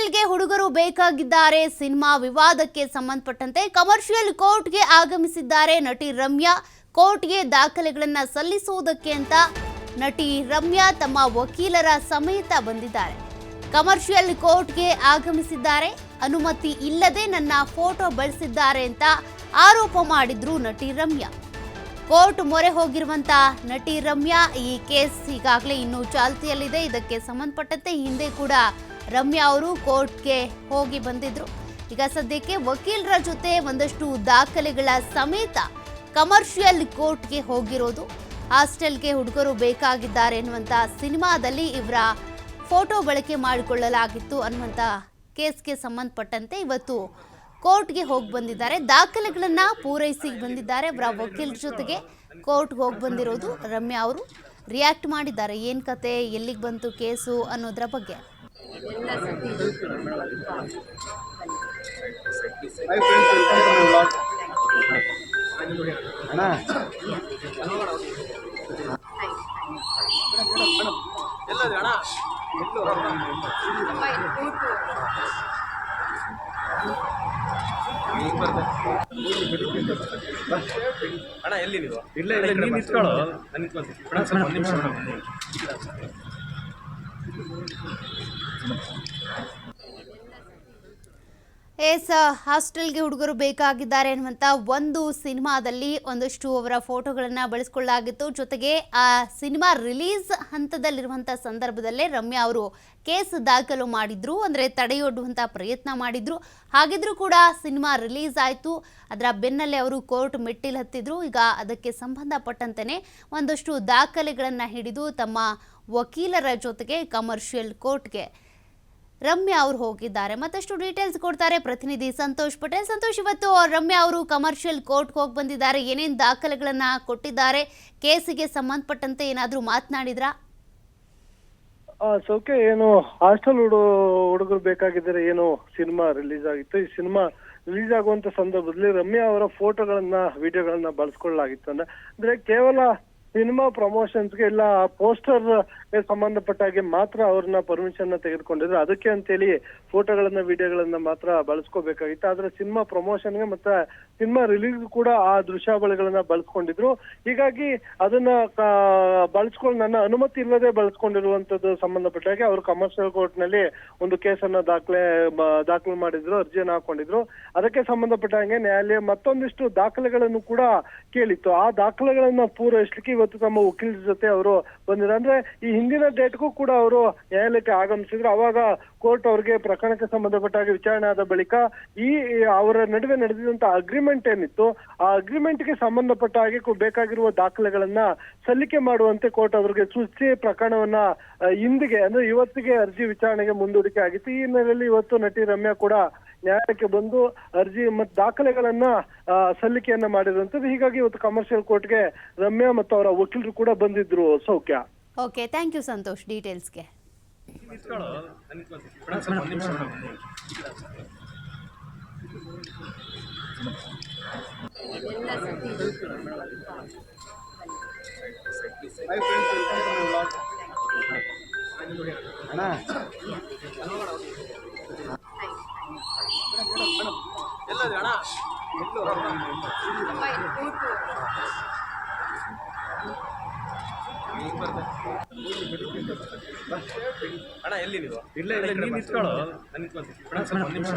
ಹಾಸ್ಟೆಲ್ಗೆ ಹುಡುಗರು ಬೇಕಾಗಿದ್ದಾರೆ ಸಿನಿಮಾ ವಿವಾದಕ್ಕೆ ಸಂಬಂಧಪಟ್ಟಂತೆ ಕಮರ್ಷಿಯಲ್ ಕೋರ್ಟ್ಗೆ ಆಗಮಿಸಿದ್ದಾರೆ ನಟಿ ರಮ್ಯಾ. ಕೋರ್ಟ್ಗೆ ದಾಖಲೆಗಳನ್ನು ಸಲ್ಲಿಸುವುದಕ್ಕೆ ಅಂತ ನಟಿ ರಮ್ಯಾ ತಮ್ಮ ವಕೀಲರ ಸಮೇತ ಬಂದಿದ್ದಾರೆ. ಕಮರ್ಷಿಯಲ್ ಕೋರ್ಟ್ಗೆ ಆಗಮಿಸಿದ್ದಾರೆ. ಅನುಮತಿ ಇಲ್ಲದೆ ನನ್ನ ಫೋಟೋ ಬಳಸಿದ್ದಾರೆ ಅಂತ ಆರೋಪ ಮಾಡಿದ್ರು ನಟಿ ರಮ್ಯಾ. ಕೋರ್ಟ್ ಮೊರೆ ಹೋಗಿರುವಂತ ನಟಿ ರಮ್ಯಾ ಈ ಕೇಸ್ ಈಗಾಗಲೇ ಇನ್ನೂ ಚಾಲ್ತಿಯಲ್ಲಿದೆ. ಇದಕ್ಕೆ ಸಂಬಂಧಪಟ್ಟಂತೆ ಹಿಂದೆ ಕೂಡ ರಮ್ಯಾ ಅವರು ಕೋರ್ಟ್ಗೆ ಹೋಗಿ ಬಂದಿದ್ರು. ಈಗ ಸದ್ಯಕ್ಕೆ ವಕೀಲರ ಜೊತೆ ಒಂದಷ್ಟು ದಾಖಲೆಗಳ ಸಮೇತ ಕಮರ್ಷಿಯಲ್ ಕೋರ್ಟ್ಗೆ ಹೋಗಿರೋದು. ಹಾಸ್ಟೆಲ್ಗೆ ಹುಡುಗರು ಬೇಕಾಗಿದ್ದಾರೆ ಎನ್ನುವಂತ ಸಿನಿಮಾದಲ್ಲಿ ಇವರ ಫೋಟೋ ಬಳಕೆ ಮಾಡಿಕೊಳ್ಳಲಾಗಿತ್ತು ಅನ್ನುವಂಥ ಕೇಸ್ಗೆ ಸಂಬಂಧಪಟ್ಟಂತೆ ಇವತ್ತು ಕೋರ್ಟ್ಗೆ ಹೋಗಿ ಬಂದಿದ್ದಾರೆ. ದಾಖಲೆಗಳನ್ನ ಪೂರೈಸಿ ಬಂದಿದ್ದಾರೆ. ಅವರ ವಕೀಲರ ಜೊತೆಗೆ ಕೋರ್ಟ್ಗೆ ಹೋಗಿ ಬಂದಿರೋದು ರಮ್ಯಾ ಅವರು ರಿಯಾಕ್ಟ್ ಮಾಡಿದ್ದಾರೆ. ಏನು ಕತೆ, ಎಲ್ಲಿಗೆ ಬಂತು ಕೇಸು ಅನ್ನೋದ್ರ ಬಗ್ಗೆ. ಅಣ್ಣ ಎಲ್ಲಿ ನೀವು? ಇಲ್ಲ ಇಲ್ಲ ನೀನು ನಿಂತ್ಕೊಳ್ಳೋ, ನಾನು ನಿಂತ್ಕೊಳ್ತೀನಿ. ಒಂದು ನಿಮಿಷ. ಹಾಸ್ಟೆಲ್ಗೆ ಹುಡುಗರು ಬೇಕಾಗಿದ್ದಾರೆ ಅನ್ನುವಂಥ ಒಂದು ಸಿನಿಮಾದಲ್ಲಿ ಒಂದಷ್ಟು ಅವರ ಫೋಟೋಗಳನ್ನು ಬಳಸಿಕೊಳ್ಳಲಾಗಿತ್ತು. ಜೊತೆಗೆ ಆ ಸಿನಿಮಾ ರಿಲೀಸ್ ಹಂತದಲ್ಲಿರುವಂಥ ಸಂದರ್ಭದಲ್ಲೇ ರಮ್ಯಾ ಅವರು ಕೇಸ್ ದಾಖಲು ಮಾಡಿದ್ರು, ಅಂದರೆ ತಡೆಯೊಡ್ಡುವಂಥ ಪ್ರಯತ್ನ ಮಾಡಿದ್ರು. ಹಾಗಿದ್ರೂ ಕೂಡ ಸಿನಿಮಾ ರಿಲೀಸ್ ಆಯಿತು. ಅದರ ಬೆನ್ನಲ್ಲೇ ಅವರು ಕೋರ್ಟ್ ಮೆಟ್ಟಿಲು ಹತ್ತಿದ್ರು. ಈಗ ಅದಕ್ಕೆ ಸಂಬಂಧಪಟ್ಟಂತೆಯೇ ಒಂದಷ್ಟು ದಾಖಲೆಗಳನ್ನು ಹಿಡಿದು ತಮ್ಮ ವಕೀಲರ ಜೊತೆಗೆ ಕಮರ್ಷಿಯಲ್ ಕೋರ್ಟ್ಗೆ ರಮ್ಯಾ ಅವರು ಹೋಗಿದ್ದಾರೆ. ಮತ್ತಷ್ಟು ಡೀಟೇಲ್ಸ್ ಕೊಡ್ತಾರೆ ಪ್ರತಿನಿಧಿ ಸಂತೋಷ್ ಪಟೇಲ್. ಸಂತೋಷ್, ಇವತ್ತು ರಮ್ಯಾ ಅವರು ಕಮರ್ಷಿಯಲ್ ಕೋರ್ಟ್ಗೆ ಹೋಗಿ ಬಂದಿದ್ದಾರೆ. ಏನೇನು ದಾಖಲೆಗಳನ್ನ ಕೊಟ್ಟಿದ್ದಾರೆ? ಕೇಸಿಗೆ ಸಂಬಂಧಪಟ್ಟಂತೆ ಏನಾದರೂ ಮಾತನಾಡಿದ್ರಾ? ಸೌಖ್ಯ, ಏನು ಹಾಸ್ಟೆಲ್ ಹುಡುಗರು ಬೇಕಾಗಿದ್ದಾರೆ, ಏನು ಸಿನಿಮಾ ರಿಲೀಸ್ ಆಗಿತ್ತು. ಈ ಸಿನಿಮಾ ರಿಲೀಸ್ ಆಗುವಂತ ಸಂದರ್ಭದಲ್ಲಿ ರಮ್ಯಾ ಅವರ ಫೋಟೋಗಳನ್ನ, ವಿಡಿಯೋಗಳನ್ನ ಬಳಸ್ಕೊಳ್ಳಲಾಗಿತ್ತು. ಅಂದ್ರೆ ಕೇವಲ ಸಿನಿಮಾ ಪ್ರಮೋಷನ್ಸ್ಗೆ ಇಲ್ಲ ಪೋಸ್ಟರ್ ಸಂಬಂಧಪಟ್ಟ ಹಾಗೆ ಮಾತ್ರ ಅವ್ರನ್ನ ಪರ್ಮಿಷನ್ ತೆಗೆದುಕೊಂಡಿದ್ರು. ಅದಕ್ಕೆ ಅಂತೇಳಿ ಫೋಟೋಗಳನ್ನ, ವಿಡಿಯೋಗಳನ್ನ ಮಾತ್ರ ಬಳಸ್ಕೋಬೇಕಾಗಿತ್ತು. ಆದ್ರೆ ಸಿನಿಮಾ ಪ್ರಮೋಷನ್ಗೆ ಮತ್ತೆ ಸಿನಿಮಾ ರಿಲೀಸ್ ಕೂಡ ಆ ದೃಶ್ಯಾವಳಿಗಳನ್ನ ಬಳಸ್ಕೊಂಡಿದ್ರು. ಹೀಗಾಗಿ ಅದನ್ನ ಬಳಸ್ಕೊಂಡು ನನ್ನ ಅನುಮತಿ ಇಲ್ಲದೆ ಬಳಸ್ಕೊಂಡಿರುವಂತದ್ದು ಸಂಬಂಧಪಟ್ಟ ಹಾಗೆ ಅವರು ಕಮರ್ಷಿಯಲ್ ಕೋರ್ಟ್ ನಲ್ಲಿ ಒಂದು ಕೇಸನ್ನ ದಾಖಲು ಮಾಡಿದ್ರು, ಅರ್ಜಿಯನ್ನ ಹಾಕೊಂಡಿದ್ರು. ಅದಕ್ಕೆ ಸಂಬಂಧಪಟ್ಟ ಹಾಗೆ ನ್ಯಾಯಾಲಯ ಮತ್ತೊಂದಿಷ್ಟು ದಾಖಲೆಗಳನ್ನು ಕೂಡ ಕೇಳಿತ್ತು. ಆ ದಾಖಲೆಗಳನ್ನ ಪೂರೈಸಲಿಕ್ಕೆ ಇವತ್ತು ತಮ್ಮ ವಕೀಲರ ಜೊತೆ ಅವರು ಬಂದಿದ್ದಾರೆ. ಅಂದ್ರೆ ಈ ಹಿಂದಿನ ಡೇಟ್ಗೂ ಕೂಡ ಅವರು ನ್ಯಾಯಾಲಯಕ್ಕೆ ಆಗಮಿಸಿದ್ರು. ಅವಾಗ ಕೋರ್ಟ್ ಅವರಿಗೆ ಪ್ರಕರಣಕ್ಕೆ ಸಂಬಂಧಪಟ್ಟ ಹಾಗೆ ವಿಚಾರಣೆ ಆದ ಬಳಿಕ ಈ ಅವರ ನಡುವೆ ನಡೆದಿದಂತ ಅಗ್ರಿಮೆಂಟ್ ಏನಿತ್ತು, ಆ ಅಗ್ರಿಮೆಂಟ್ಗೆ ಸಂಬಂಧಪಟ್ಟ ಹಾಗೆ ಬೇಕಾಗಿರುವ ದಾಖಲೆಗಳನ್ನ ಸಲ್ಲಿಕೆ ಮಾಡುವಂತೆ ಕೋರ್ಟ್ ಅವರಿಗೆ ಸೂಚಿಸಿ ಪ್ರಕರಣವನ್ನ ಇಂದಿಗೆ, ಅಂದ್ರೆ ಇವತ್ತಿಗೆ ಅರ್ಜಿ ವಿಚಾರಣೆಗೆ ಮುಂದೂಡಿಕೆ ಆಗಿತ್ತು. ಈ ಹಿನ್ನೆಲೆಯಲ್ಲಿ ಇವತ್ತು ನಟಿ ರಮ್ಯಾ ಕೂಡ ನ್ಯಾಯಾಲಯಕ್ಕೆ ಬಂದು ಅರ್ಜಿ ಮತ್ತು ದಾಖಲೆಗಳನ್ನ ಸಲ್ಲಿಕೆಯನ್ನ ಮಾಡಿರುವಂತದ್ದು. ಹೀಗಾಗಿ ಇವತ್ತು ಕಮರ್ಷಿಯಲ್ ಕೋರ್ಟ್ಗೆ ರಮ್ಯಾ ಮತ್ತು ಅವರ ವಕೀಲರು ಕೂಡ ಬಂದಿದ್ರು. ಸೌಖ್ಯ. ಓಕೆ, ಥ್ಯಾಂಕ್ ಯು ಸಂತೋಷ್ ಡೀಟೇಲ್ಸ್ಗೆ. ಅಣ್ಣ ಎಲ್ಲಿ ನೀವು? ಇಲ್ಲ ಇಲ್ಲ ನೀನು ನಿಂತ್ಕೊಳ್ಳೋ, ನಾನು ನಿಂತ್ಕೊಳ್ತೀನಿ. ಒಂದು ನಿಮಿಷ.